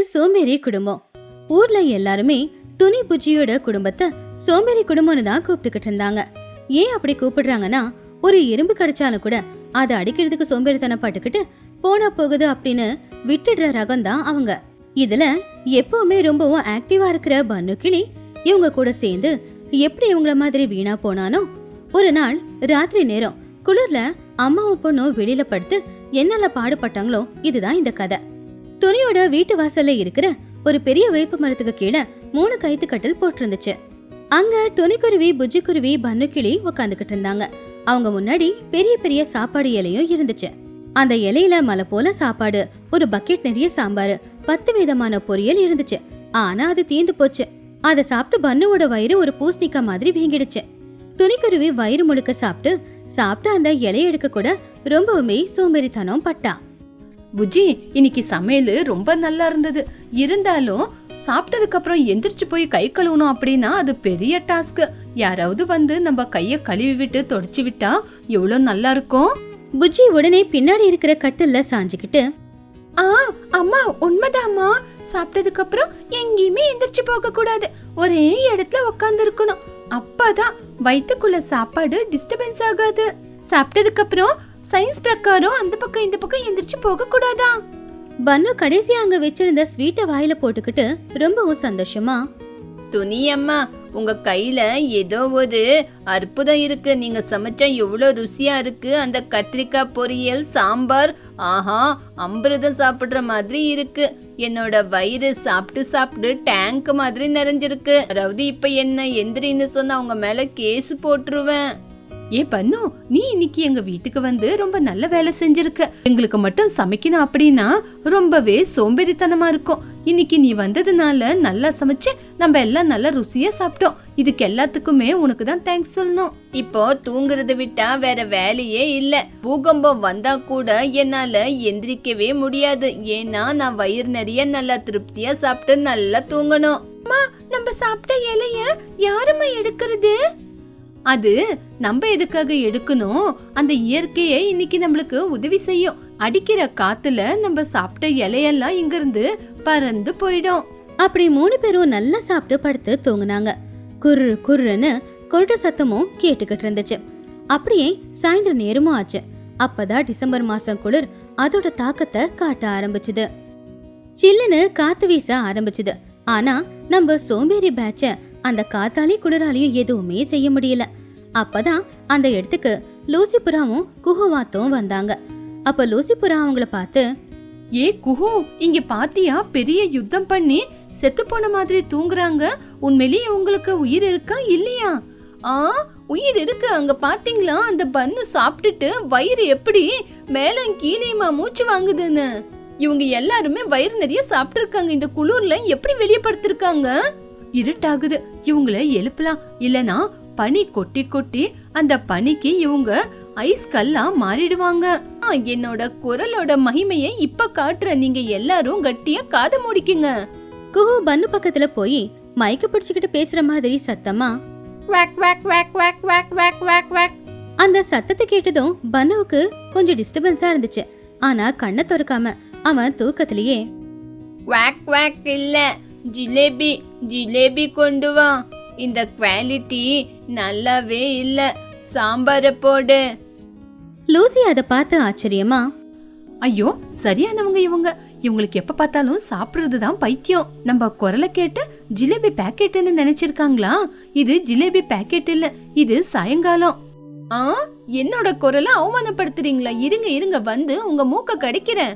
சோம்பேறி குடும்பம். ஊர்ல எல்லாருமே துணி புஜ்ஜியோட குடும்பத்தை சோம்பேறி குடும்பம்னு தான் கூப்பிட்டுக்கிட்டு இருந்தாங்க. ஏன் அப்படி கூப்பிடுறாங்கன்னா, ஒரு எறும்பு கடிச்சாலும் கூட அதை அடிக்கிறதுக்கு சோம்பேறித்தனம் பட்டுக்கிட்டு போனா போகுது அப்படின்னு விட்டுடுற ரகம் தான் அவங்க. இதுல எப்பவுமே ரொம்பவும் ஆக்டிவா இருக்கிற பன்னு கிளி இவங்க கூட சேர்ந்து எப்படி இவங்கள மாதிரி வீணா போனானோ, ஒரு நாள் ராத்திரி நேரம் குளிர்ல அம்மாவும் பொண்ணும் வெளியில படுத்து என்னெல்லாம் பாடுபட்டாங்களோ இதுதான் இந்த கதை. துணியோட வீட்டு வாசல்ல இருக்கிற ஒரு பெரிய வேப்ப மரத்துக்கு கீழே 3 கைத்து கட்டில் போட்டிருந்துச்சு. அங்க துணிக்குருவி, புஜ்ஜிக்குருவி, பன்னுக்கிளி உக்காந்துக்கிட்டு இருந்தாங்க. அவங்க முன்னாடி பெரிய பெரிய சாப்பாடு இலையும் இருந்துச்சு. அந்த இலையில மலை போல சாப்பாடு, ஒரு பக்கெட் நிறைய சாம்பார், 10 விதமான பொரியல் இருந்துச்சு. ஆனா அது தீந்து போச்சு. அதை சாப்பிட்டு பன்னுவோட வயிறு ஒரு பூசணிக்காய் மாதிரி வீங்கிடுச்சு. துணிக்குருவி வயிறு முழுக்க சாப்பிட்டு அந்த இலைய எடுக்க கூட ரொம்பவுமே சோம்பேறித்தனம் பட்டா. புஜ்ஜி, இன்னைக்கு சமையல் ரொம்ப நல்லா இருந்தது. இருந்தாலும் சாப்பிட்டதுக்கு அப்புறம் எந்திரிச்சு போய் கை கழுவணும் அப்படின்னா அது பெரிய டாஸ்க். யாராவது வந்து நம்ம கைய கழுவி விட்டு தொடச்சு விட்டா எவ்வளவு நல்லா இருக்கும். புஜ்ஜி உடனே பின்னாடி இருக்கிற கட்டில்ல சாஞ்சுக்கிட்டு, அம்மா உண்மைதாம்மா, சாப்பிட்டதுக்கு அப்புறம் எங்கேயுமே எந்திரிச்சு போக கூடாது, ஒரே இடத்துல உட்கார்ந்து இருக்கணும். அப்பதான் வயிற்றுக்குள்ள சாப்பாடு டிஸ்டர்பன்ஸ் ஆகாது. சாப்பிட்டதுக்கு அப்புறம் சயின்ஸ் பிரகாரம் அந்த பக்கம் இந்த பக்கம் எந்திரிச்சு போக கூடாதா? பன்னு கடைசியா அங்க வச்சிருந்த ஸ்வீட்டை வாயில போட்டுக்கிட்டு ரொம்பவும் சந்தோஷமா, துணி அம்மா, உங்க கையில ஏதோ ஒரு அற்புதம் இருக்கு. நீங்க சமைச்சா எவ்வளவு ருசியா இருக்கு. அந்த கத்திரிக்காய் பொரியல், சாம்பார், ஆஹா, அமிர்தம் சாப்பிடுற மாதிரி இருக்கு. என்னோட வயிறு சாப்பிட்டு டேங்க் மாதிரி நிறைஞ்சிருக்கு. அதாவது இப்ப என்ன எந்திரின்னு சொன்னா உங்க மேல கேஸ் போட்டுருவேன். ஏ பன்னு, நீ இன்னைக்கு எங்க வீட்டுக்கு வந்து ரொம்ப நல்ல வேலை செஞ்சிருக்க. எங்களுக்கு மட்டும் சமைக்கணும் அப்படின்னா ரொம்பவே சோம்பேறித்தனமா இருக்கும். இன்னைக்கு நீ வந்ததுனால நல்லா சமைச்சு நம்ம எல்லாம் நல்லா ருசியா சாப்பிட்டோம். இதுக்கு எல்லாத்துக்குமே உனக்கு தான் தேங்க்ஸ் சொல்லணும். இப்போ தூங்குறத விட்டா வேற வேலையே இல்ல. பூகம்பம் வந்தா கூட என்னால எந்திரிக்கவே முடியாது. ஏன்னா நான் வயிறு நிறைய நல்லா திருப்தியா சாப்பிட்டு நல்லா தூங்கணும். நம்ம சாப்பிட்ட இலைய யாருமா எடுக்கிறது? அது நம்ம எதுக்காக எடுக்கணும்? அந்த இயற்கையை இன்னைக்கு நம்மளுக்கு உதவி செய்யும். அடிக்கிற காத்துல நம்ம சாப்பிட்ட இலையெல்லாம் இங்க இருந்து பறந்து போயிடும். அப்படி 3 பேரும் நல்லா சாப்பிட்டு படுத்து தூங்குனாங்க. குர்ரு குர்ருன்னு கொரட்ட சத்தமும் கேட்டுக்கிட்டு இருந்துச்சு. அப்படியே சாயந்தர நேரமும் ஆச்சு. அப்பதான் டிசம்பர் மாசம் குளிர் அதோட தாக்கத்தை காட்ட ஆரம்பிச்சுது. சில்லுன்னு காத்து வீச ஆரம்பிச்சுது. ஆனா நம்ம சோம்பேறி பேட்ச அந்த காத்தாலே குளிராலையும் எதுவுமே செய்ய முடியல. அப்பதான் அந்த இடத்துக்கு லூசி புறாவும் குஹுவாத்தும் வந்தாங்க. அப்ப லூசி புறா அவங்கள பார்த்து, ஏ குஹு, இங்க பாத்தியா, பெரிய யுத்தம் பண்ணி செத்து போன மாதிரி தூங்குறாங்க. உண்மையிலேயே உங்களுக்கு உயிர் இருக்கா இல்லையா? உயிர் இருக்கு. அங்க பாத்தீங்களா, அந்த பன்னு சாப்பிட்டுட்டு வயிறு எப்படி மேல கீழேயுமா மூச்சு வாங்குதுன்னு. இவங்க எல்லாருமே வயிறு நிறைய சாப்பிட்டு இருக்காங்க. இந்த குளிர்ல எப்படி வெளியே படுத்திருக்காங்க? இருட்டாகுது, இவங்கள எழுப்பலாம். இல்லனா பனி கொட்டி கொட்டி அந்த பனிக்கு இவங்க ஐஸ் கல்லா மாறிடுவாங்க. என்னோட குரலோட மகிமையை இப்ப காட்டுற. நீங்க எல்லாரும் கட்டியா காதை மூடிக்குங்க. குஹு பன்னு பக்கத்துல போய் மைக்க பிடிச்சுக்கிட்டு பேசுற மாதிரி சத்தமா walk walk walk walk walk walk walk walk. அந்த சத்தத்தை கேட்டதும் பன்னுவுக்கு கொஞ்சம் டிஸ்டர்பன்ஸா இருந்துச்சு. ஆனா கண்ணை திறக்காம அவன் தூக்கத்திலேயே, வாக் வாக் இல்ல, ஜிலேபி ஜிலேபி கொண்டு வா. இந்த குவாலிட்டி நல்லாவே இல்ல, சாம்பார போடு. லூசி அதை பார்த்து ஆச்சரியமா, ஐயோ, சரியானவங்க இவங்க. இவங்களுக்கு எப்ப பார்த்தாலும் சாப்பிடுறதுதான் பைத்தியம். நம்ம குரலை கேட்டு ஜிலேபி பாக்கெட்னு நினைச்சிருக்காங்களா? இது ஜிலேபி பாக்கெட் இல்ல, இது சாயங்காலம். என்னோட குரலை அவமானப்படுத்துறீங்களா? இருங்க வந்து உங்க மூக்க கடிக்கிறேன்.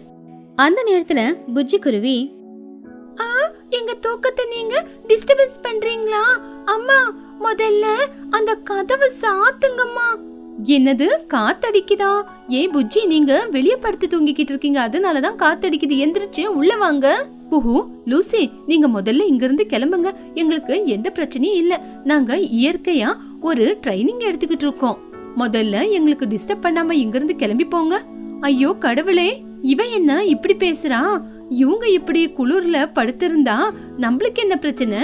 அந்த நேரத்துல புஜ்ஜி குருவி, எங்க தூக்கத்தை நீங்க டிஸ்டர்பன்ஸ் பண்றீங்களா? அம்மா, முதல்ல அந்த கதவை சாத்துங்கம்மா. என்னது, காத்தடிக்குதா? ஏய் புஜ்ஜி, நீங்க வெளியே படுத்து தூங்கிக்கிட்டு இருக்கீங்க, அதனாலதான் காத்தடிக்குது. எந்திரிச்சு உள்ள வாங்க. குஹு, லூசி, நீங்க முதல்ல இங்க இருந்து கிளம்புங்க. எங்களுக்கு எந்த பிரச்சனையும் இல்ல. நாங்க இயற்கையா ஒரு ட்ரைனிங் எடுத்துக்கிட்டு இருக்கோம். முதல்ல எங்களுக்கு டிஸ்டர்ப் பண்ணாம இங்க இருந்து கிளம்பி போங்க. ஐயோ கடவுளே, இவன் என்ன இப்படி பேசுறா? இவங்க இப்படி குளிர்ல படுத்திருந்தா நம்மளுக்கு என்ன பிரச்சனை?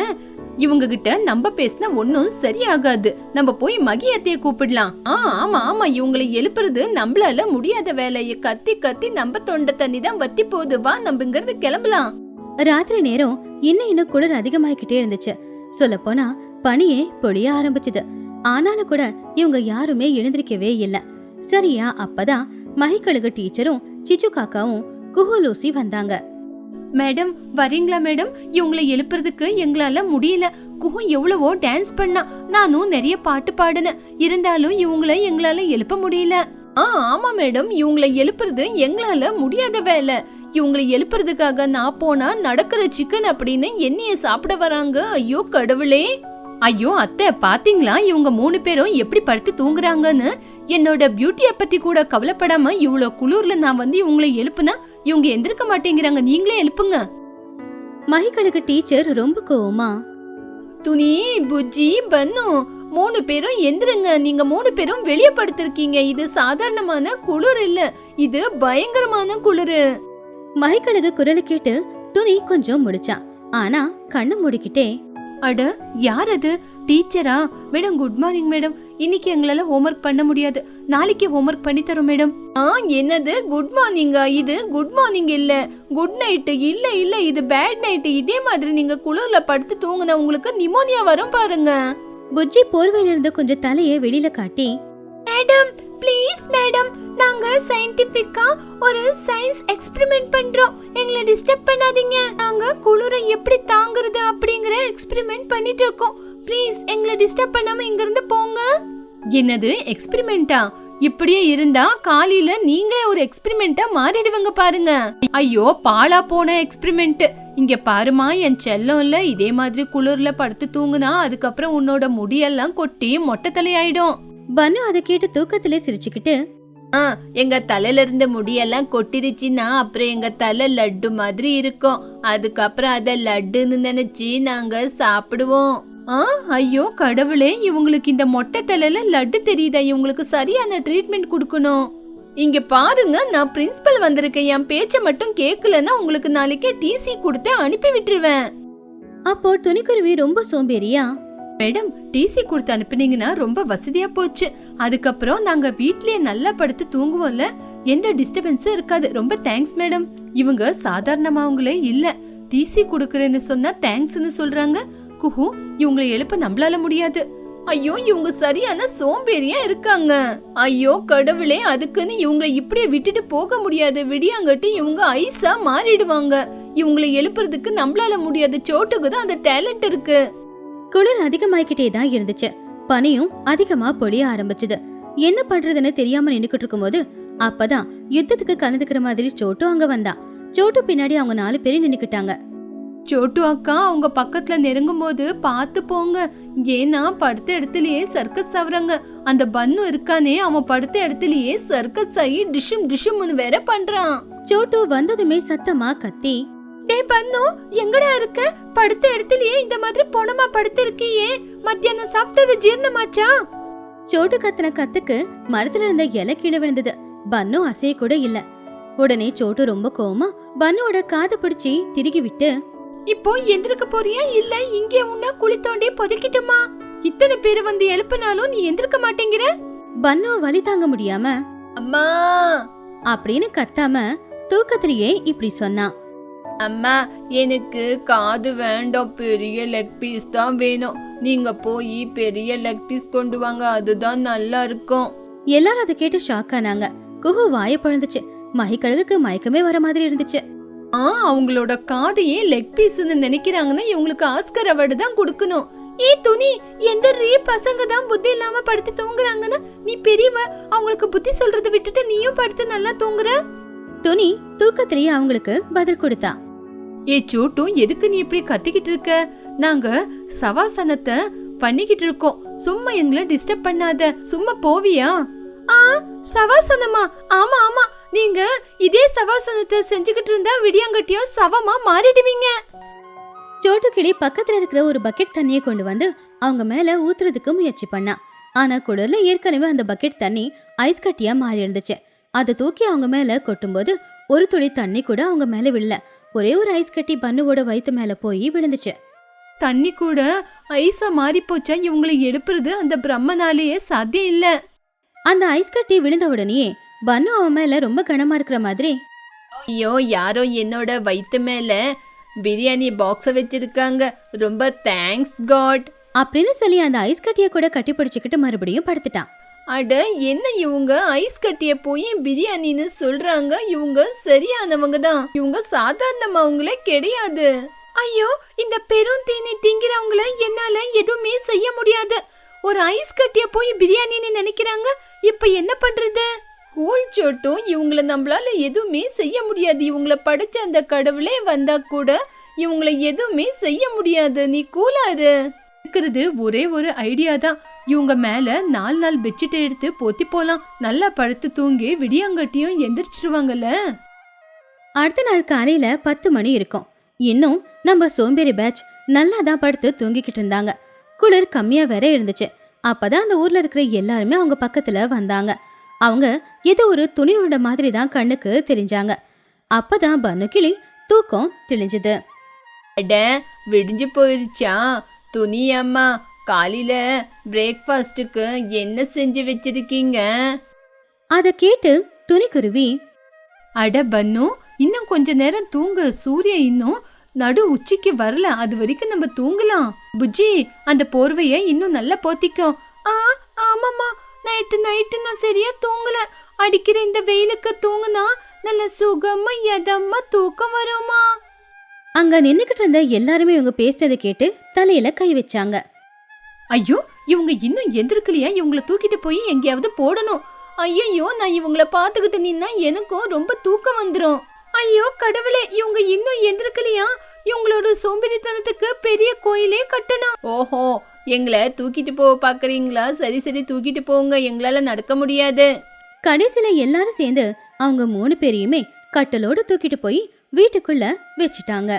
இவங்க கிட்ட நம்ம பேசினா ஒன்னும் சரியாகாது. நம்ம போய் மகியத்தைய கூப்பிடலாம். ஆமா, இவங்களை எழுப்புறது நம்மளால முடியாத வேலையை. கத்தி கத்தி நம்ம தொண்டை தண்ணி தான் வத்தி போகுது. வா, நம்ம இங்க இருந்து கிளம்பலாம். ராத்திரி நேரம் இன்னும் குளிர் அதிகமாயிக்கிட்டே இருந்துச்சு. சொல்லப்போனா பனியே பொழிய ஆரம்பிச்சுது. ஆனாலும் கூட இவங்க யாருமே எழுந்திருக்கவே இல்ல. சரியா அப்பதான் மகிக்கழுகு டீச்சரும் சிச்சு காக்காவும் குஹுலூசி வந்தாங்க. மேடம் வரீங்களா மேடம்? இவங்களை எழுப்புறதுக்கு எங்களால முடியல. குஹு எவ்வளவோ டான்ஸ் பண்ணா, நானும் நிறைய பாட்டு பாடுனேன். இருந்தாலும் இவங்களை எங்களால எழுப்ப முடியல. ஆமா மேடம், இவங்களை எழுப்புறது எங்களால முடியாத வேலை. இவங்களை எழுப்புறதுக்காக நான் போனா நடக்கிற சிக்கன் அப்படின்னு என்னைய சாப்பிட வராங்க. ஐயோ கடவுளே! ஐயோ அத்தை, பாத்தீங்களா இவங்க 3 பேரும் எப்படி படுத்து தூங்குறாங்கன்னு? என்னோட பியூட்டிய பத்தி கூட கவலைப்படாம இவ்வளவு குளிர்ல நான் வந்து இவங்களை எழுப்புனா இவங்க எந்திருக்க மாட்டேங்கிறாங்க. நீங்களே எழுப்புங்க. மகிக்கழுகு டீச்சர் ரொம்ப கோவமா, துணி, புஜ்ஜி, பன்னு 3 பேரும் எந்திருங்க. நீங்க 3 பேரும் வெளியே படுத்திருக்கீங்க. இது சாதாரணமான குளிர் இல்ல, இது பயங்கரமான குளிர். மகிக்கழுகு குரலை கேட்டு துணி கொஞ்சம் முடிச்சான். ஆனா கண்ணு மூடிக்கிட்டே, அட யார் அது? டீச்சரா? Madam good morning madam. இன்னைக்கு எங்களால ஹோம்ஒர்க் பண்ண முடியாது, நாளைக்கு ஹோம்ஒர்க் பண்ணி தரோம் மேடம். என்னது குட் மார்னிங்கா? இது குட் மார்னிங் இல்ல, குட் நைட். இல்ல இது பேட் நைட். இதே மாதிரி நீங்க குளிர்ல படுத்து தூங்குனா உங்களுக்கு நிமோனியா வரும் பாருங்க. புஜ்ஜி போர்வையில இருந்து கொஞ்சம் தலையை வெளியில காட்டி, மேடம் ப்ளீஸ் மேடம், நாங்க சயின்டிஃபிக்கா ஒரு சயின்ஸ் எக்ஸ்பெரிமெண்ட் பண்றோம், எங்களை டிஸ்டர்ப் பண்ணாதீங்க. நாங்க குளிரை எப்படி தாங்குறது அப்படிங்கற எக்ஸ்பெரிமெண்ட் பண்ணிட்டு இருக்கோம். ப்ளீஸ் எங்களை டிஸ்டர்ப் பண்ணாம இங்க இருந்து போங்க. என்னது எக்ஸ்பெரிமெண்டா? இப்படியே இருந்தா காலையில நீங்களே ஒரு எக்ஸ்பெரிமெண்டா மாறிடுவங்க பாருங்க. ஐயோ பாலா போன எக்ஸ்பெரிமெண்ட். இங்க பாருமா என் செல்லம் இல்ல, இதே மாதிரி குளிர்ல படுத்து தூங்குனா அதுக்கப்புறம் உன்னோட முடியெல்லாம் கொட்டி மொட்டை தலையாயிடும். பன்னு அதை கேட்டு தூக்கத்திலே சிரிச்சுக்கிட்டு, எங்க தலையில இருந்த முடியெல்லாம் கொட்டிருச்சுன்னா அப்புறம் எங்க தலை லட்டு மாதிரி இருக்கும். அதுக்கப்புறம் அத லட்டுன்னு நினைச்சு நாங்க சாப்பிடுவோம். ஐயோ கடவுளே, இவங்களுக்கு இந்த மொட்டை தலையில லட்டு தெரியுதா? இவங்களுக்கு சரியான ட்ரீட்மெண்ட் கொடுக்கணும். இங்க பாருங்க, நான் பிரின்சிபல் வந்திருக்கேன். என் பேச்ச மட்டும் கேட்கலன்னா உங்களுக்கு நாளைக்கே டிசி கொடுத்து அனுப்பி விட்டுருவேன். அப்போ துணிக்குருவி ரொம்ப சோம்பேறியா, மேடம் டிசி கொடுத்து அனுப்புனீங்கன்னா ரொம்ப வசதியா போச்சு. அதுக்கப்புறம் நாங்க வீட்லயே நல்லா படுத்து தூங்குவோம்ல, எந்த டிஸ்டர்பன்ஸும் இருக்காது. ரொம்ப தேங்க்ஸ் மேடம். இவங்க சாதாரணமாவங்களே இல்ல, டிசி கொடுக்கறேன்னு சொன்னா தேங்க்ஸ்னு சொல்றாங்க. குஹு, இவங்களை எழுப்ப நம்மளால முடியாது. ஐயோ இவங்க சரியான சோம்பேறியா இருக்காங்க. ஐயோ கடவுளே, அதுக்குன்னு இவங்களை இப்படியே விட்டுட்டு போக முடியாது. விடியாங்கட்டி இவங்க ஐஸா மாறிடுவாங்க. இவங்களை எழுப்புறதுக்கு நம்மளால முடியாது. சோட்டுக்கு தான் அந்த டேலண்ட் இருக்கு. குளிர் அதிகமாயிக்கிட்டே தான் இருந்துச்சு. பனியும் அதிகமா பொழிய ஆரம்பிச்சுது. என்ன பண்றதுன்னு தெரியாம நின்னுக்கிட்டு இருக்கும்போது அப்பதான் யுத்தத்துக்கு கலந்துக்கிற மாதிரி சோட்டு அங்க வந்தா. சோட்டு பின்னாடி அவங்க 4 பேரும் நின்னுக்கிட்டாங்க. சோட்டு அக்கா, அவங்க பக்கத்துல நெருங்கும் போது பாத்து போங்க. ஏன்னா படுத்த இடத்துலயே சர்க்கஸ் ஆவறாங்க. அந்த பன்னு இருக்கானே, அவன் படுத்த இடத்துலயே சர்க்கஸ் ஆகி டிஷும் டிஷும்னு வேற பண்றான். சோட்டு வந்ததுமே சத்தமா கத்தி, டேய் பன்னு, எங்கடா இருக்க? படுத்த இடத்துலயே இந்த மாதிரி பொணமா படுத்து இருக்கியே, மத்தியானம் சாப்பிட்டது ஜீரணமாச்சா? சோட்டு கத்தின கத்துக்கு மரத்துல இருந்த இலை கீழே விழுந்தது. பன்னு அசைய கூட இல்ல. உடனே சோட்டு ரொம்ப கோவமா பன்னோட காதை பிடிச்சி திருகி விட்டு, இப்போ எந்திருக்க போறியா இல்ல இங்கே உன்ன குழி தோண்டி புதைக்கிட்டுமா? இத்தனை பேர் வந்து எழுப்பினாலும் நீ எந்திருக்க மாட்டேங்கிற. பன்னு வலி தாங்க முடியாம அம்மா அப்படின்னு கத்தாம தூக்கத்திலேயே இப்படி சொன்னா. அம்மா எனக்கு காது வேண்டாம், பெரிய லெக் பீஸ் தான் வேணும். நீங்க போய் பெரிய லெக் பீஸ் கொண்டு வாங்க, அதுதான் நல்லா இருக்கும். எல்லாரும் அதை கேட்டு ஷாக் ஆனாங்க. குஹு வாய பழந்துச்சு. மகிக்கழுகுக்கு மயக்கமே வர மாதிரி இருந்துச்சு. அவங்களோட காதையே லெக் பீஸ்ன்னு நினைக்கிறாங்கன்னா இவங்களுக்கு ஆஸ்கர் அவார்டு தான் கொடுக்கணும். ஏ துணி, எந்த பசங்க தான் புத்தி இல்லாம படுத்து தூங்குறாங்கன்னா நீ பெரியவ, அவங்களுக்கு புத்தி சொல்றதை விட்டுட்டு நீயும் படுத்து நல்லா தூங்குற. துணி தூக்கத்திலேயே அவங்களுக்கு பதில் கொடுத்தா. ஏ சோட்டு, எதுக்கு நீ இப்படி கத்திக்கிட்டு இருக்க? நாங்க சவாசனத்தை பண்ணிக்கிட்டு இருக்கோம், சும்மா எங்களை டிஸ்டர்ப் பண்ணாத. சும்மா போவியா? சவாசனமா? ஆமா ஆமா, நீங்க இதே சவாசனத்தை செஞ்சுக்கிட்டு இருந்தா விடியாங்கட்டியோ சவமா மாறிடுவீங்க. சோட்டு கிளி பக்கத்துல இருக்கிற ஒரு பக்கெட் தண்ணியை கொண்டு வந்து அவங்க மேல ஊத்துறதுக்கு முயற்சி பண்ணா. ஆனா குளிர்ல ஏற்கனவே அந்த பக்கெட் தண்ணி ஐஸ் கட்டியா மாறி இருந்துச்சு. அதை தூக்கி அவங்க மேல கொட்டும்போது ஒரு துளி தண்ணி கூட அவங்க மேல விழல. ஒரே ஒரு ஐஸ் கட்டி பன்னுவோட வயித்து மேல போய் விழுந்துச்சு. தண்ணி கூட ஐஸா மாறி போச்சா? இவங்களை எழுப்புறது அந்த பிரம்மனாலேயே சாத்தியம் இல்ல. அந்த ஐஸ் கட்டி விழுந்த உடனே பன்னு அவன் மேல ரொம்ப கனமா இருக்கிற மாதிரி, ஐயோ யாரோ என்னோட வயித்து மேல பிரியாணி பாக்ஸ வச்சிருக்காங்க. ரொம்ப தேங்க்ஸ் காட் அப்படின்னு சொல்லி அந்த ஐஸ் கட்டிய கூட கட்டி பிடிச்சுக்கிட்டு மறுபடியும் படுத்துட்டான். அட என்ன இவங்க ஐஸ் கட்டிய போய் பிரியாணின்னு சொல்றாங்க. இவங்க சரியானவங்க தான். இவங்க சாதாரணமாவங்களே கிடையாது. ஐயோ, இந்த பெரும் தீனி திங்கிறவங்கள என்னால எதுவுமே செய்ய முடியாது. ஒரு ஐஸ் கட்டிய போய் பிரியாணின்னு நினைக்கிறாங்க. இப்ப என்ன பண்றது? கூல் சோட்டும், இவங்கள நம்மளால எதுவுமே செய்ய முடியாது. இவங்கள படைச்ச அந்த கடவுளே வந்தா கூட இவங்கள எதுவுமே செய்ய முடியாது. நீ கூலாரு. இருக்கிறது ஒரே ஒரு ஐடியா தான். இவங்க மேல 4 நாள் பெட்ஷீட் எடுத்து போத்தி போலாம். நல்லா படுத்து தூங்கி விடியாங்கட்டியும் எந்திரிச்சிருவாங்கல்ல. அடுத்த நாள் காலையில 10 மணி இருக்கும். இன்னும் நம்ம சோம்பேறி பேட்ச் நல்லா தான் படுத்து தூங்கிக்கிட்டு இருந்தாங்க. குளிர் கம்மியா வேற இருந்துச்சு. அப்பதான் அந்த ஊர்ல இருக்கிற எல்லாருமே அவங்க பக்கத்துல வந்தாங்க. அவங்க ஏதோ ஒரு துணி உருண்ட மாதிரி தான் கண்ணுக்கு தெரிஞ்சாங்க. அப்பதான் பனுக்கிளி தூக்கம் தெளிஞ்சது. அட, விடிஞ்சு போயிருச்சா? துணி அம்மா, காலையில பிரேக்ஃபாஸ்டுக்கு என்ன செஞ்சு வச்சிருக்கீங்க? அத கேட்டு துணிக்குருவி, அட பன்னு, இன்னும் கொஞ்ச நேரம் தூங்கு. சூரியன் இன்னும் நடு உச்சிக்கு வரல. அது வரைக்கும் நம்ம தூங்கலாம். புஜ்ஜி, அந்த போர்வைய இன்னும் நல்லா போத்திக்கோ. ஆமாம்மா, நைட்டு நான் சரியா தூங்கல. அடிக்கிற இந்த வெயிலுக்கு தூங்குனா நல்ல சுகமா எதம்மா தூக்கம் வருமா? அங்க நின்னுக்கிட்டு இருந்த எல்லாருமே இவங்க பேசினதை கேட்டு தலையில கை வச்சாங்க. ஐயோ, இவங்க இன்னும் எந்திருக்கலையா? இவங்கள தூக்கிட்டு போய் எங்கேயாவது போடணும். ஐயோ, நான் இவங்கள பாத்துக்கிட்டு நின்னா எனக்கும் ரொம்ப தூக்கம் வந்துரும். ஐயோ கடவுளே, இவங்க இன்னும் எந்திருக்கலையா? இவங்களோட சோம்பேறித்தனத்துக்கு பெரிய கோயிலே கட்டணும். ஓஹோ, எங்களை தூக்கிட்டு போக பாக்குறீங்களா? சரி தூக்கிட்டு போங்க, எங்களால நடக்க முடியாது. கடைசியில எல்லாரும் சேர்ந்து அவங்க 3 பேரையுமே கட்டலோடு தூக்கிட்டு போய் வீட்டுக்குள்ள வச்சுட்டாங்க.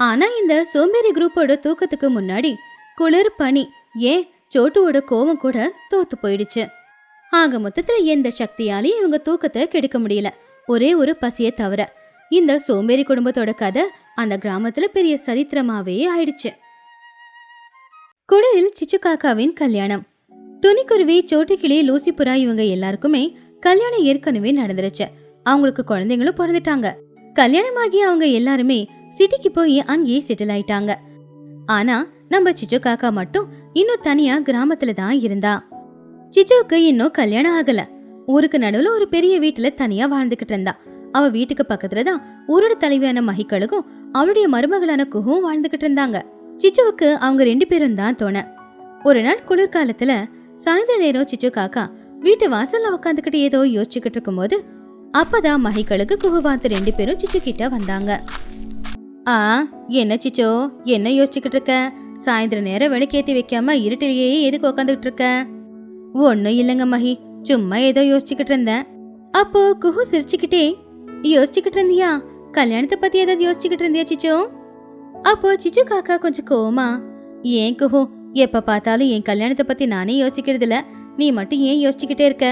ஆனா இந்த சோம்பேறி குரூப்போட தூக்கத்துக்கு முன்னாடி குளிர், பனி, ஏன் சோட்டுவோட கோவம் கூட தோத்து போயிடுச்சு. ஆக மொத்தத்துல எந்த சக்தியாலையும் இவங்க தூக்கத்தை கெடுக்க முடியல, ஒரே ஒரு பசியை தவிர. இந்த சோம்பேறி குடும்பத்தோட கதை அந்த கிராமத்துல பெரிய சரித்திரமாவே ஆயிடுச்சு. குளிரில் சிச்சு காக்காவின் கல்யாணம். துணிக்குருவி, சோட்டுக்கிளி, லூசிபுரா இவங்க எல்லாருக்குமே கல்யாணம் ஏற்கனவே நடந்துருச்சு. அவங்களுக்கு குழந்தைங்களும் பிறந்துட்டாங்க. கல்யாணமாகி அவங்க எல்லாருமே சிட்டிக்கு போய் அங்கேயே செட்டில் ஆயிட்டாங்க. ஆனா நம்ம சிச்சு காக்கா மட்டும் இன்னும் தனியா கிராமத்துல தான் இருந்தா. சிச்சுவுக்கு இன்னும் கல்யாணம் ஆகல. ஊருக்கு நடுவுல ஒரு பெரிய வீட்டுல தனியா வாழ்ந்துகிட்டு இருந்தா. அவ வீட்டுக்கு பக்கத்துலதான் ஊரோட தலைவியான மகிக்கழுகும் அவளுடைய மருமகளான குஹுவும் வாழ்ந்துகிட்டு இருந்தாங்க. சிச்சுவுக்கு அவங்க 2 பேரும் தான் தோண. ஒரு நாள் குளிர்காலத்துல சாயந்தர நேரம் சிச்சு காக்கா வீட்டு வாசல்ல உட்காந்துக்கிட்டு ஏதோ யோசிச்சுக்கிட்டு இருக்கும் போது அப்பதான் மகிக்கழுகு, குஹுவாத்து 2 பேரும் சிச்சு கிட்ட வந்தாங்க. என்ன சிச்சோ, என்ன யோசிச்சுக்கிட்டு இருக்க? சாயந்தர நேரம் விளக்கேத்தி வைக்காம இருட்டிலேயே எதுக்கு உக்காந்துக்கிட்டு இருக்க? ஒன்னும் இல்லைங்க மகி, சும்மா ஏதோ யோசிச்சுக்கிட்டு இருந்தேன். அப்போ குஹு சிரிச்சுக்கிட்டே, யோசிச்சுக்கிட்டு இருந்தியா? கல்யாணத்தை பத்தி ஏதாவது யோசிச்சுக்கிட்டு இருந்தியா சிச்சோ? அப்போ சிச்சு காக்கா கொஞ்சம் கோவமா, ஏன் குஹு, எப்ப பார்த்தாலும் என் கல்யாணத்தை பத்தி நானே யோசிக்கிறது இல்ல, நீ மட்டும் ஏன் யோசிச்சுக்கிட்டே இருக்க?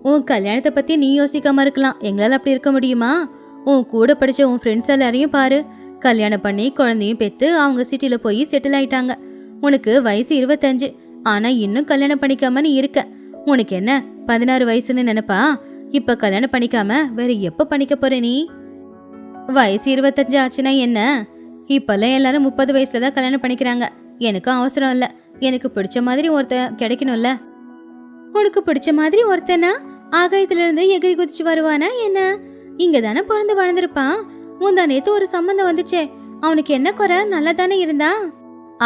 உன் கல்யாணத்தை பத்தி நீ யோசிக்காம இருக்கலாம், எங்களால அப்படி இருக்க முடியுமா? உன் கூட படிச்ச உன் ஃப்ரெண்ட்ஸ் எல்லாரையும் பாரு, கல்யாணம் பண்ணி குழந்தையும் பெத்து அவங்க சிட்டில போய் செட்டில் ஆயிட்டாங்க. உனக்கு வயசு 25, ஆனா இன்னும் கல்யாணம் பண்ணிக்காம நீ இருக்க. உனக்கு என்ன 16 வயசுன்னு நினைப்பா? இப்ப கல்யாணம் பண்ணிக்காம வேற எப்ப பண்ணிக்க போற நீ? வயசு 25 ஆச்சுன்னா என்ன? இப்பெல்லாம் எல்லாரும் 30 வயசுல தான் கல்யாணம் பண்ணிக்கிறாங்க. எனக்கும் அவசரம் இல்ல, எனக்கு பிடிச்ச மாதிரி ஒருத்த கிடைக்கணும்ல. உனக்கு பிடிச்ச மாதிரி ஒருத்தனா ஆகாயத்துல இருந்து எகிரி குதிச்சு வருவானா என்ன? இங்க தானே பிறந்து வளர்ந்துருப்பான். முந்தா நேத்து ஒரு சம்பந்தம் வந்துச்சே, அவனுக்கு என்ன குறை? நல்லா தானே இருந்தா.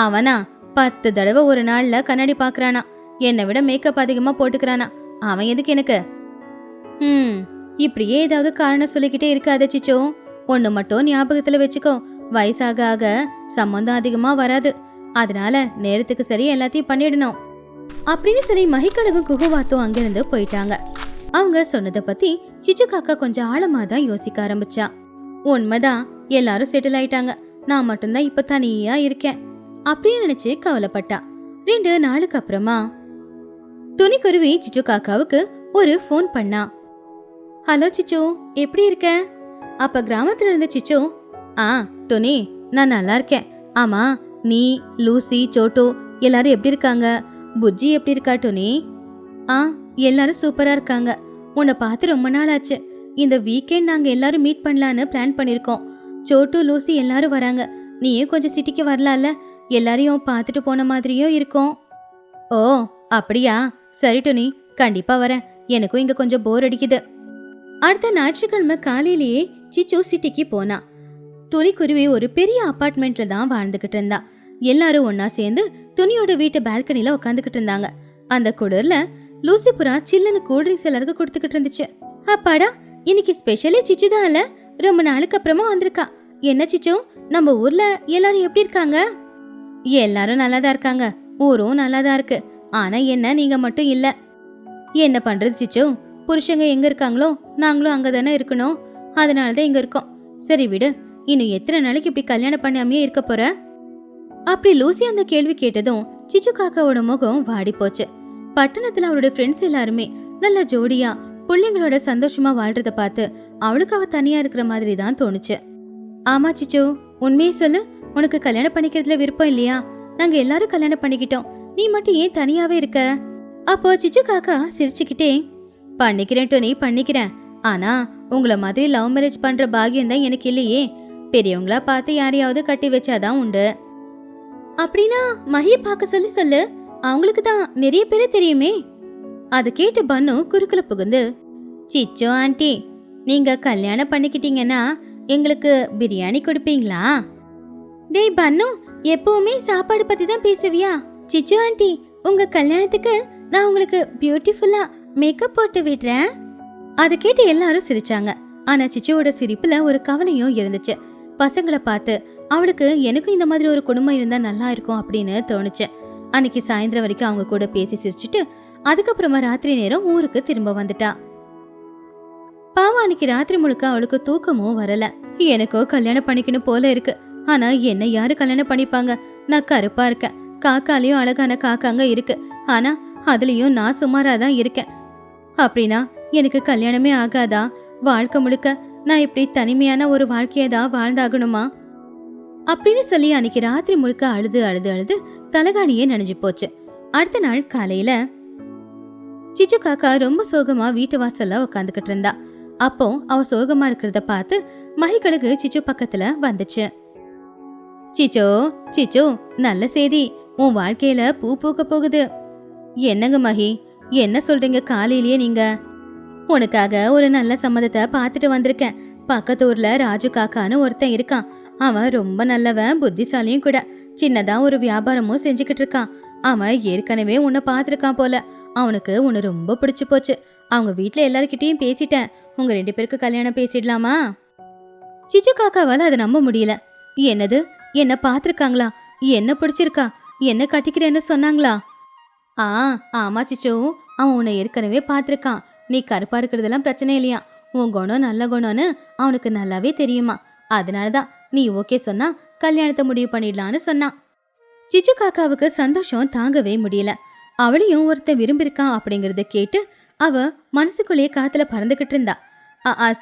அவனா 10 தடவை ஒரு நாள்ல கண்ணாடி பாக்குறானா, என்னை விட மேக்கப் அதிகமா போட்டுக்கிறானா. அவன் எதுக்கு எனக்கு? இப்படியே ஏதாவது காரணம் சொல்லிக்கிட்டே இருக்காத சிச்சோ. ஒண்ணு மட்டும் ஞாபகத்துல வச்சுக்கோ, வயசாக ஆக சம்பந்தம் அதிகமா வராது. அதனால நேரத்துக்கு சரி எல்லாத்தையும் பண்ணிடணும் அப்படின்னு சொல்லி மகிக்கழுகும் குஹுவாத்தும் அங்கிருந்து போயிட்டாங்க. அவங்க சொன்னதை பத்தி சிச்சு காக்கா கொஞ்சம் ஆழமா தான் யோசிக்க ஆரம்பிச்சா. உண்மைதான், எல்லாரும் செட்டில் ஆயிட்டாங்க, நான் மட்டும்தான் இப்ப தனியா இருக்கேன் அப்படின்னு நினைச்சு கவலைப்பட்டா. 2 நாளுக்கு அப்புறமா துணிக்குருவி சிச்சு காக்காவுக்கு ஒரு ஃபோன் பண்ணா. ஹலோ சிச்சு, எப்படி இருக்க? அப்ப கிராமத்துல இருந்த சிச்சு, துணி, நான் நல்லா இருக்கேன். ஆமா, நீ, லூசி, சோட்டு எல்லாரும் எப்படி இருக்காங்க? புஜ்ஜி எப்படி இருக்கா துணி? எல்லாரும் சூப்பரா இருக்காங்க. உன்னை பார்த்து ரொம்ப நாள் ஆச்சு. இந்த வீக்கெண்ட் நாங்க எல்லாரும் மீட் பண்ணலான்னு பிளான் பண்ணிருக்கோம். சோட்டு லூசி எல்லாரும் வராங்க. நீயும் கொஞ்சம் சிட்டிக்கு வரலாம்ல? எல்லாரையும் பார்த்துட்டு போன மாதிரியும் இருக்கும். ஓ அப்படியா? சரி டுனி, கண்டிப்பா வரேன். எனக்கும் இங்க கொஞ்சம் போர் அடிக்குது. அடுத்த ஞாயிற்றுக்கிழமை காலையிலேயே சிச்சு சிட்டிக்கு போனா. துணிக்குருவி ஒரு பெரிய அபார்ட்மெண்ட்ல தான் வாழ்ந்துகிட்டு இருந்தா. எல்லாரும் ஒன்னா சேர்ந்து துணியோட வீட்டு பால்கனில உட்காந்துக்கிட்டு இருந்தாங்க. அந்த குளிர்ல லூசி புறா சில்லுன்னு கூல்ட்ரிங்க்ஸ் எல்லாருக்கும் கொடுத்துக்கிட்டு இருந்துச்சு. அப்பாடா, இன்னைக்கு ஸ்பெஷலி சிச்சு தான் இல்ல, ரொம்ப நாளுக்கு அப்புறமா வந்திருக்கா. என்ன சிச்சு, நம்ம ஊர்ல எல்லாரும் எப்படி இருக்காங்க? எல்லாரும் நல்லாதான் இருக்காங்க, ஊரும் நல்லாதான் இருக்கு. ஆனா என்ன, நீங்க மட்டும் இல்ல. என்ன பண்றது சிச்சு, புருஷங்க எங்க இருக்காங்களோ நாங்களும் அங்கதானே இருக்கணும். அதனாலதான் இங்க இருக்கோம். சரி விடு, இன்னும் எத்தனை நாளைக்கு இப்படி கல்யாணம் பண்ணாமையே இருக்க போற? அப்படி லூசி அந்த கேள்வி கேட்டதும் சிச்சு காக்காவோட முகம் வாடி போச்சு. பட்டணத்துல அவளோட ஃப்ரெண்ட்ஸ் எல்லாருமே நல்ல ஜோடியா பிள்ளைங்களோட சந்தோஷமா வாழ்றத பார்த்து அவளுக்கு அவ தனியா இருக்கிற மாதிரி தான் தோணுச்சு. ஆமா சிச்சு, உண்மையே சொல்லு, உனக்கு கல்யாணம் பண்ணிக்கிறதுல விருப்பம் இல்லையா? நாங்க எல்லாரும் கல்யாணம் பண்ணிக்கிட்டோம், நீ மட்டும் ஏன் தனியாவே இருக்க? அப்போ சிச்சு காக்கா சிரிச்சுக்கிட்டே, பண்ணிக்கிறேன் டோனி, பண்ணிக்கிறேன். ஆனா உங்களை மாதிரி லவ் மேரேஜ் பண்ற பாக்கியம் தான் எனக்கு இல்லையே. பெரியவங்களா பார்த்து யாரையாவது கட்டி வச்சாதான் உண்டு. அப்படின்னா மஹி பார்க்க சொல்லு, அவங்களுக்கு தான் நிறைய பேரை தெரியுமே. அது கேட்டு பன்னு குறுக்குல புகுந்து, சிச்சோ ஆண்டி, நீங்க கல்யாணம் பண்ணிக்கிட்டீங்கன்னா எங்களுக்கு பிரியாணி கொடுப்பீங்களா? டேய் பன்னு, எப்பவுமே சாப்பாடு பத்தி தான் பேசுவியா? சிச்சு ஆண்டி, உங்க கல்யாணத்துக்கு நான் உங்களுக்கு பியூட்டிஃபுல்லா மேக்கப் போட்டு விடுறேன். அதை கேட்டு எல்லாரும் சிரிச்சாங்க. ஆனா சிச்சுவோட சிரிப்புல ஒரு கவலையும் இருந்துச்சு. பசங்களை பார்த்து அவளுக்கு எனக்கும் இந்த மாதிரி ஒரு குடும்பம் இருந்தா நல்லா இருக்கும் அப்படின்னு தோணுச்சு. அன்னைக்கு சாயந்தரம் வரைக்கும் அவங்க கூட பேசி சிரிச்சுட்டு அதுக்கப்புறமா ராத்திரி நேரம் ஊருக்கு திரும்ப வந்துட்டா. பாவம், அன்னைக்கு ராத்திரி முழுக்க அவளுக்கு தூக்கமும் வரல. எனக்கோ கல்யாணம் பண்ணிக்கணும் போல இருக்கு. ஆனா என்ன யாரு கல்யாணம் பண்ணிப்பாங்க? நான் கருப்பா இருக்கேன், காக்காலையும் அழகான காக்காங்க இருக்கு, ஆனா அதுலயும் நான் சுமாராதான் இருக்கேன். அப்படின்னா எனக்கு கல்யாணமே ஆகாதா? வாழ்க்கை முழுக்க நான் இப்படி தனிமையான ஒரு வாழ்க்கையதான் வாழ்ந்தாகணுமா? அப்படின்னு சொல்லி அன்னைக்கு ராத்திரி முழுக்க அழுது அழுது அழுது தலகாணியே நனைஞ்சு போச்சு. அடுத்த நாள் காலையில சிச்சு காக்கா ரொம்ப சோகமா வீட்டு வாசல்ல உட்காந்துக்கிட்டு இருந்தா. அப்போ அவ சோகமா இருக்கிறத பார்த்து மஹிகளுக்கு சிச்சு பக்கத்துல வந்துச்சு. சிச்சோ சிச்சோ, நல்ல செய்தி, உன் வாழ்க்கையில பூ பூக்க போகுது. என்னங்க மஹி, என்ன சொல்றீங்க காலையிலேயே நீங்க? உனக்காக ஒரு நல்ல சம்மதத்தை பார்த்துட்டு வந்திருக்கேன். பக்கத்து ஊர்ல ராஜு காக்கான்னு ஒருத்தன் இருக்கான். அவன் ரொம்ப நல்லவன், புத்திசாலியும் கூட. சின்னதா ஒரு வியாபாரமும் செஞ்சுக்கிட்டு இருக்கான். அவன் ஏற்கனவே உன்னை பார்த்துருக்கான் போல. அவனுக்கு உன்னை ரொம்ப பிடிச்சு போச்சு. அவங்க வீட்டுல எல்லார்கிட்டயும் பேசிட்டேன். உங்க 2 பேருக்கு கல்யாணம் பேசிடலாமா? சிச்சு காக்காவால அதை நம்ப முடியல. என்னது, என்ன பார்த்துருக்காங்களா? என்ன பிடிச்சிருக்கா? என்ன கட்டிக்கிறேன்னு சொன்னாங்களா? ஆமா சிச்சு, அவன் உன்னை ஏற்கனவே பார்த்துருக்கான். நீ கருப்பா இருக்கிறதெல்லாம் பிரச்சனை இல்லையா, உன் குணம் நல்ல குணம்னு அவனுக்கு நல்லாவே தெரியுமா. அதனாலதான் நீ ஓகே சொன்னா கல்யாணத்தை முடிவு பண்ணிடலான்னு சொன்னான். சிச்சு காக்காவுக்கு சந்தோஷம் தாங்கவே முடியல. அவளையும் ஒருத்தன் விரும்பியிருக்கான் அப்படிங்கறத கேட்டு அவ மனசுக்குள்ளேயே காத்துல பறந்துகிட்டு இருந்தா.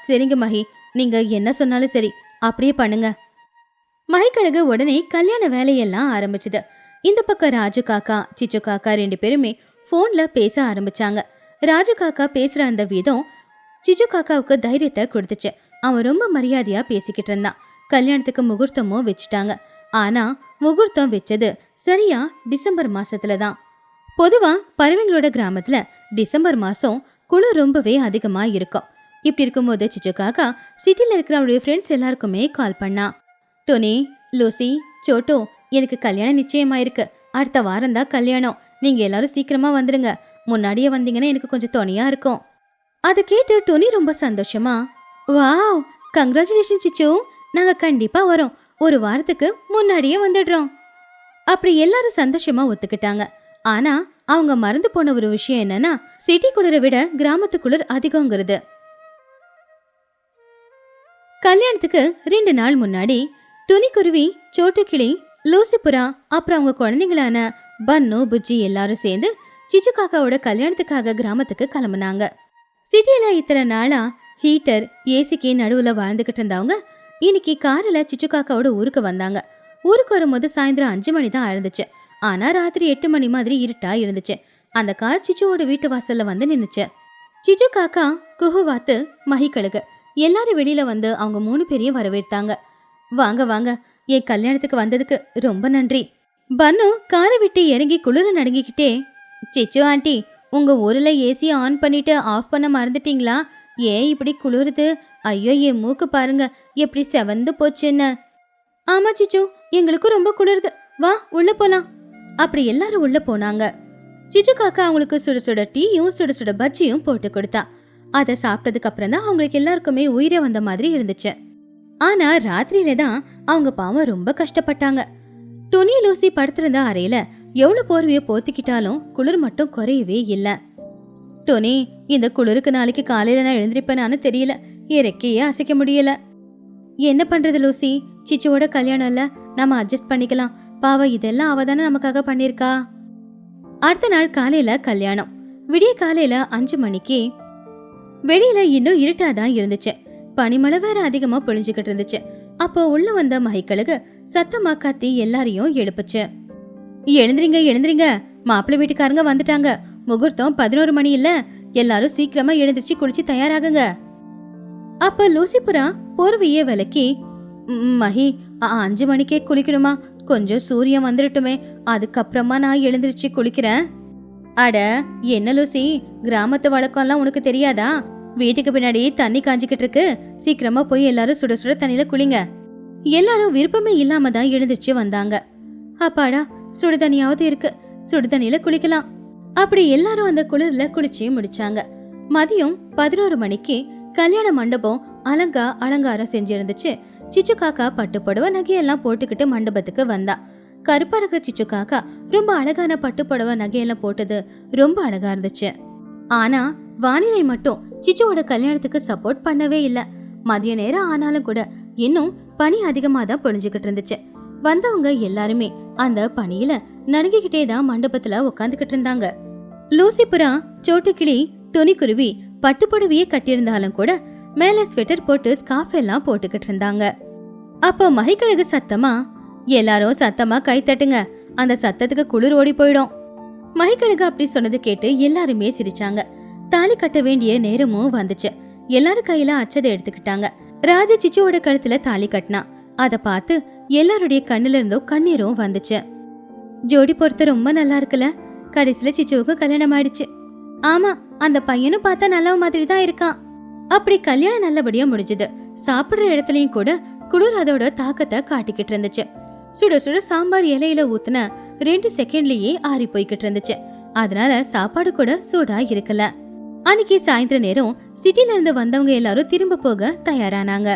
சரிங்க மஹி, நீங்க என்ன சொன்னாலும் சரி, அப்படியே பண்ணுங்க. மஹிகளுக்கு உடனே கல்யாண வேலையெல்லாம் ஆரம்பிச்சுது. இந்த பக்கம் ராஜு காக்கா சிச்சு காக்கா 2 பேருமே போன்ல பேச ஆரம்பிச்சாங்க. ராஜு காக்கா பேசுற அந்த விதம் சிச்சு காக்காவுக்கு தைரியத்தை கொடுத்துச்சு. அவன் ரொம்ப மரியாதையா பேசிக்கிட்டு இருந்தான். கல்யாணத்துக்கு முகூர்த்தமும் வச்சுட்டாங்க. ஆனா முகூர்த்தம் வச்சது சரியா டிசம்பர் மாசத்துல தான். பொதுவா பறவைங்களோட கிராமத்துல டிசம்பர் மாசம் குளிர் ரொம்பவே அதிகமா இருக்கும். இப்படி இருக்கும்போது சிச்சு காக்கா சிட்டில இருக்கிற அவருடைய ஃப்ரெண்ட்ஸ் எல்லாருக்குமே கால் பண்ணா. டோனி, லூசி, சோட்டோ, எனக்கு கல்யாணம் நிச்சயமாயிருக்கு. அடுத்த வாரம் தான் கல்யாணம். நீங்க எல்லாரும் சீக்கிரமா வந்துருங்க. முன்னாடியே வந்தீங்கன்னா எனக்கு கொஞ்சம் துணையா இருக்கும். அதை கேட்டு டோனி ரொம்ப சந்தோஷமா, வாவ், கங்க்ராச்சுலேஷன் சிச்சு, நாங்க கண்டிப்பா வரோம். ஒரு வாரத்துக்கு முன்னாடியே வந்துடுறோம். அப்படி எல்லாரும் சந்தோஷமா ஒத்துக்கிட்டாங்க. ஆனா அவங்க மறந்து போன ஒரு விஷயம் என்னன்னா, சிட்டி குளிரை விட கிராமத்து குளிர் அதிகங்கிறது. கல்யாணத்துக்கு 2 நாள் முன்னாடி துணிக்குருவி, சோட்டுக்கிளி, லூசிபுரா அப்புறம் அவங்க குழந்தைங்களான பன்னு, புஜ்ஜி எல்லாரும் சேர்ந்து சிச்சு காக்காவோட கல்யாணத்துக்காக கிராமத்துக்கு கிளம்புனாங்க. சிட்டியில இத்தனை நாளா ஹீட்டர், ஏசிக்கு நடுவுல வாழ்ந்துகிட்டு இருந்தவங்க இன்னைக்கு காரில் சிச்சு காக்காவோட ஊருக்கு வந்தாங்க. ஊருக்கு வரும்போது சாயந்தரம் 5 மணி தான் இருந்துச்சு. ஆனா ராத்திரி 8 மணி மாதிரி இருட்டா இருந்துச்சு. அந்த கார் சிச்சுவோட வீட்டு வாசல்ல வந்து நின்னுச்சு. சிச்சு காக்கா, குஹுவாத்து, மஹிகளுக்கு எல்லாரும் வெளியில வந்து அவங்க 3 பேரையும் வரவேற்றாங்க. வாங்க வாங்க, என் கல்யாணத்துக்கு வந்ததுக்கு ரொம்ப நன்றி. பன்னு காரை விட்டு இறங்கி குளிர நடுங்கிக்கிட்டே, சிச்சு ஆண்டி, உங்க ஊர்ல ஏசி ஆன் பண்ணிட்டு ஆஃப் பண்ண மறந்துட்டீங்களா? ஏன் இப்படி குளிருது? ஐயோ, என் மூக்கு பாருங்க எப்படி செவந்து போச்சுன்னு. ஆமா சிச்சு, எங்களுக்கும் ரொம்ப குளிருது, வா உள்ள போலாம். அப்படி எல்லாரும் உள்ள போனாங்க. சிச்சு காக்கா அவங்களுக்கு சுட சுட டீயும் சுட சுட பஜ்ஜியும் போட்டு கொடுத்தா. அதை சாப்பிட்டதுக்கு அப்புறம் தான் அவங்களுக்கு எல்லாருக்குமே உயிரே வந்த மாதிரி இருந்துச்சு. ஆனா ராத்திரியில தான் அவங்க பாவம் ரொம்ப கஷ்டப்பட்டாங்க. துணி லூசி படுத்திருந்த அறையில எவ்வளவு போர்வையை போத்திக்கிட்டாலும் குளிர் மட்டும் குறையவே இல்ல. டோனி, இந்த குளிருக்கு நாளைக்கு காலையில நான் எழுந்திருப்பேனான்னு தெரியல, இறக்கையே அசைக்க முடியல. என்ன பண்றது லூசி, சிச்சுவோட கல்யாணம் இல்ல, நம்ம அட்ஜஸ்ட் பண்ணிக்கலாம். பாவம், இதெல்லாம் அவ தானே நமக்காக பண்ணிருக்கா. அடுத்த நாள் காலையில கல்யாணம். விடிய காலையில 5 மணிக்கு வெளியில இன்னும் இருட்டாதான் இருந்துச்சு. பனிமழை வேற அதிகமா பொழிஞ்சுக்கிட்டு இருந்துச்சு. அப்போ உள்ள வந்த மகிக்கழுகு சத்தமா கத்தி எல்லாரையும் எழுப்புச்சு. எழுந்திரிங்க எழுந்திரிங்க, மாப்பிள்ளை வீட்டுக்காரங்க வந்துட்டாங்க. முகூர்த்தம் 11 மணி இல்ல, எல்லாரும் சீக்கிரமா எழுந்திரிச்சு குளிச்சு தயாராகுங்க. அப்ப லூசிபுரா போர்வையே விலக்கி, மகி 5 மணிக்கே குளிக்கணுமா? கொஞ்சம் சூரியன் வந்துடட்டுமே, அதுக்கப்புறமா நான் எழுந்திரிச்சு குளிக்கிறேன். அட என்ன லூசி, கிராமத்து வழக்கம்லாம் உனக்கு தெரியாதா? வீட்டுக்கு பின்னாடி தண்ணி காஞ்சிக்கிட்டு இருக்கு, சீக்கிரமா போய் எல்லாரும் சுட சுட தண்ணியில குளிங்க. எல்லாரும் விருப்பமே இல்லாம தான் எழுந்திரிச்சு வந்தாங்க. அப்பாடா, சுடுதண்ணியாவது இருக்கு, சுடுதண்ணியில குளிக்கலாம். அப்படி எல்லாரும் அந்த குளிர்ல குளிச்சு முடிச்சாங்க. மதியம் 11 மணிக்கு கல்யாண மண்டபம் அலங்காரம் செஞ்சிருந்துச்சு. சிச்சு காக்கா பட்டு புடவை நகையெல்லாம் போட்டுக்கிட்டு மண்டபத்துக்கு வந்தா. கருப்பா இருக்க சிச்சு காக்கா ரொம்ப அழகான பட்டு புடவை நகையெல்லாம் போட்டது ரொம்ப அழகா இருந்துச்சு. ஆனா வானிலை மட்டும் சிச்சுவோட கல்யாணத்துக்கு சப்போர்ட் பண்ணவே இல்ல. மதிய நேரம் ஆனாலும் கூட இன்னும் பனி அதிகமா தான் பொழிஞ்சுக்கிட்டு இருந்துச்சு. வந்தவங்க எல்லாருமே அந்த பனியில நடுங்கிக்கிட்டே தான் மண்டபத்துல உட்காந்துக்கிட்டு இருந்தாங்க. லூசிபுரா, சோட்டுக்கிளி, துணிக்குருவி பட்டுப்புடவையே கட்டியிருந்தாலும் கூட மேல ஸ்வெட்டர் போட்டு ஸ்கார்ஃப் எல்லாம் போட்டுக்கிட்டு இருந்தாங்க. அப்போ மகிக்கழகு சத்தமா, எல்லாரும் சத்தமா கை தட்டுங்க, அந்த சத்தத்துக்கு குளிர் ஓடி போயிடும். மகிக்கழகு அப்படி சொன்னது கேட்டு எல்லாருமே சிரிச்சாங்க. தாலி கட்ட வேண்டிய நேரமும் வந்துச்சு. எல்லாரும் கையில அச்சதை எடுத்துக்கிட்டாங்க. ராஜா சிச்சுவோட கழுத்துல தாலி கட்டினா. அத பார்த்து எல்லாருடைய கண்ணுல இருந்தும் கண்ணீரும் வந்துச்சு. ஜோடி பொறுத்த ரொம்ப நல்லா இருக்குல்ல. கடைசியில சிச்சுவுக்கு கல்யாணம் ஆயிடுச்சு. ஆமா, அந்த பையனும் பார்த்தா நல்ல மாதிரி தான் இருக்கான். அப்படி கல்யாணம் நல்லபடியா முடிஞ்சது. சாப்பிடுற இடத்துலயும் கூட குளிர் அதோட தாக்கத்தை காட்டிக்கிட்டு இருந்துச்சு. சுட சுட சாம்பார் இலையில ஊத்துன 2 செகண்ட்லயே ஆறி போய்கிட்டு இருந்துச்சு. அதனால சாப்பாடு கூட சூடா இருக்கல. அன்னைக்கு சாயந்தர நேரம் சிட்டில இருந்து வந்தவங்க எல்லாரும் திரும்ப போக தயாரானாங்க.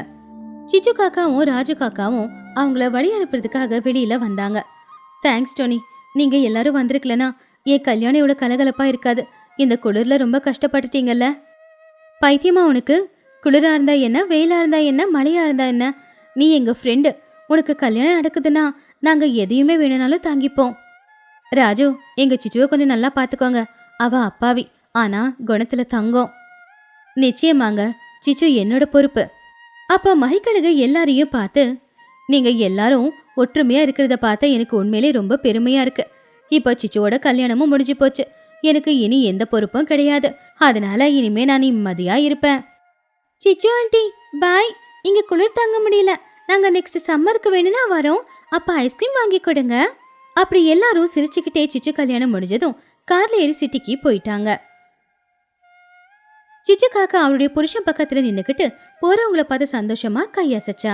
சிச்சு காக்காவும் ராஜு காக்காவும் அவங்கள வழி அனுப்புறதுக்காக வெளியில வந்தாங்க. தேங்க்ஸ் டோனி, நீங்க எல்லாரும் வந்திருக்கலனா என் கல்யாணம் இவ்வளவு கலகலப்பா இருக்காது. இந்த குளிர்ல ரொம்ப கஷ்டப்பட்டுட்டீங்கல்ல. பைத்தியமா உனக்கு? குளிரா இருந்தா என்ன, வெயிலா இருந்தா என்ன, மழையா இருந்தா என்ன? நீ எங்க ஃப்ரெண்டு. உனக்கு கல்யாணம் நடக்குதுன்னா நாங்க எதையுமே வேணும்னாலும் தாங்கிப்போம். ராஜு, எங்க சிச்சுவை கொஞ்சம் நல்லா பாத்துக்கோங்க. அவ அப்பாவி, ஆனா குணத்துல தங்கம். நிச்சயமாங்க, சிச்சு என்னோட பொறுப்பு. அப்ப மகிக்கழுகு எல்லாரையும் பார்த்து, நீங்க எல்லாரும் ஒற்றுமையா இருக்கிறத பார்த்தா எனக்கு உண்மையிலே ரொம்ப பெருமையா இருக்கு. இப்ப சிச்சுவோட கல்யாணமும் முடிஞ்சு போச்சு. எனக்கு இனி எந்த பொறுப்பும் கிடையாது. அதனால இனிமே நான் நிம்மதியா இருப்பேன். சிச்சு ஆண்டி பாய். இங்க குளிர் தாங்க முடியல. நாங்க நெக்ஸ்ட் சம்மருக்கு வேணும்னா வரோம். அப்ப ஐஸ்கிரீம் வாங்கி கொடுங்க. அப்படி எல்லாரும் சிரிச்சுக்கிட்டே சிச்சு கல்யாணம் முடிஞ்சதும் கார்ல ஏறி சிட்டிக்கு போயிட்டாங்க. சிச்சு காக்கா அவருடைய புருஷன் பக்கத்துல நின்னுக்கிட்டு போறவங்கள பார்த்து சந்தோஷமா கையசைச்சா.